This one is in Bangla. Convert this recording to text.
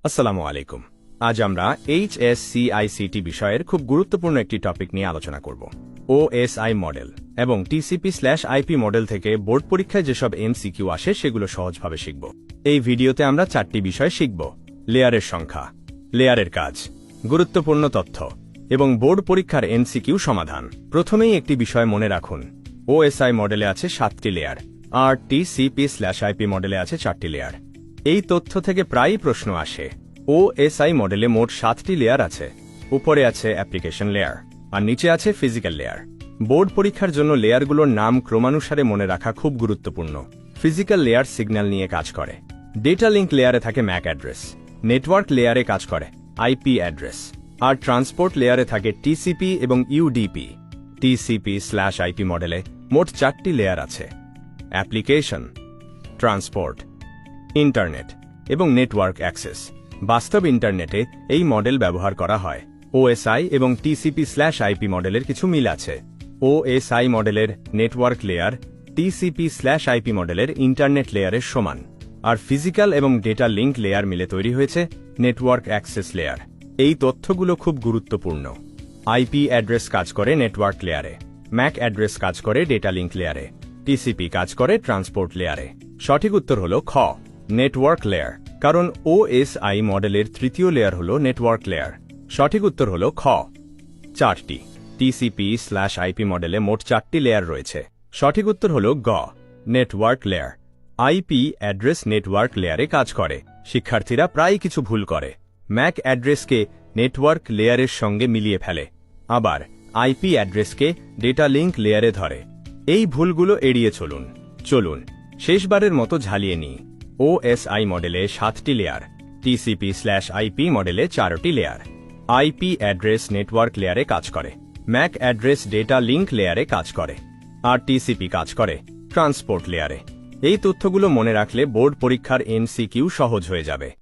আসসালামু আলাইকুম। আজ আমরা HSCICT বিষয়ের খুব গুরুত্বপূর্ণ একটি টপিক নিয়ে আলোচনা করব। OSI মডেল এবং TCP/IP মডেল থেকে বোর্ড পরীক্ষায় যেসব MCQ আসে সেগুলো সহজভাবে শিখব। এই ভিডিওতে আমরা 4টি বিষয় শিখব: লেয়ারের সংখ্যা, লেয়ারের কাজ, গুরুত্বপূর্ণ তথ্য এবং বোর্ড পরীক্ষার MCQ সমাধান। প্রথমেই একটি বিষয় মনে রাখুন, OSI মডেলে আছে 7টি লেয়ার আর TCP/IP মডেলে আছে 4টি লেয়ার। এই তথ্য থেকে প্রায়ই প্রশ্ন আসে। OSI মডেলে মোট 7টি লেয়ার আছে। উপরে আছে অ্যাপ্লিকেশন লেয়ার আর নিচে আছে ফিজিক্যাল লেয়ার। বোর্ড পরীক্ষার জন্য লেয়ারগুলোর নাম ক্রমানুসারে মনে রাখা খুব গুরুত্বপূর্ণ। ফিজিক্যাল লেয়ার সিগন্যাল নিয়ে কাজ করে। ডেটা লিঙ্ক লেয়ারে থাকে ম্যাক অ্যাড্রেস। নেটওয়ার্ক লেয়ারে কাজ করে IP অ্যাড্রেস। আর ট্রান্সপোর্ট লেয়ারে থাকে TCP এবং UDP। TCP/IP মডেলে মোট 4টি লেয়ার আছে: অ্যাপ্লিকেশন, ট্রান্সপোর্ট, ইন্টারনেট এবং নেটওয়ার্ক অ্যাক্সেস। বাস্তব ইন্টারনেটে এই মডেল ব্যবহার করা হয়। OSI এবং TCP/IP মডেলের কিছু মিল আছে। OSI মডেলের নেটওয়ার্ক লেয়ার TCP/IP মডেলের ইন্টারনেট লেয়ারের সমান, আর ফিজিক্যাল এবং ডেটা লিঙ্ক লেয়ার মিলে তৈরি হয়েছে নেটওয়ার্ক অ্যাক্সেস লেয়ার। এই তথ্যগুলো খুব গুরুত্বপূর্ণ। IP অ্যাড্রেস কাজ করে নেটওয়ার্ক লেয়ারে, ম্যাক অ্যাড্রেস কাজ করে ডেটা লিঙ্ক লেয়ারে, TCP কাজ করে ট্রান্সপোর্ট লেয়ারে। সঠিক উত্তর হল খ, নেটওয়ার্ক লেয়ার, কারণ OSI মডেলের তৃতীয় লেয়ার হল নেটওয়ার্ক লেয়ার। সঠিক উত্তর হল খ। 4টি TCP/IP মডেলে মোট 4টি লেয়ার রয়েছে। সঠিক উত্তর হল গ, network layer. IP address network লেয়ারে কাজ করে। শিক্ষার্থীরা প্রায় কিছু ভুল করে। ম্যাক অ্যাড্রেসকে নেটওয়ার্ক লেয়ারের সঙ্গে মিলিয়ে ফেলে, আবার IP অ্যাড্রেসকে ডেটা লিঙ্ক লেয়ারে ধরে। এই ভুলগুলো এড়িয়ে চলুন শেষবারের মতো ঝালিয়ে নিই। OSI মডেলে 7টি লেয়ার, TCP/IP মডেলে 4টি লেয়ার। IP অ্যাড্রেস নেটওয়ার্ক লেয়ারে কাজ করে, ম্যাক অ্যাড্রেস ডেটা লিঙ্ক লেয়ারে কাজ করে, আর TCP কাজ করে ট্রান্সপোর্ট লেয়ারে। এই তথ্যগুলো মনে রাখলে বোর্ড পরীক্ষার MCQ সহজ হয়ে যাবে।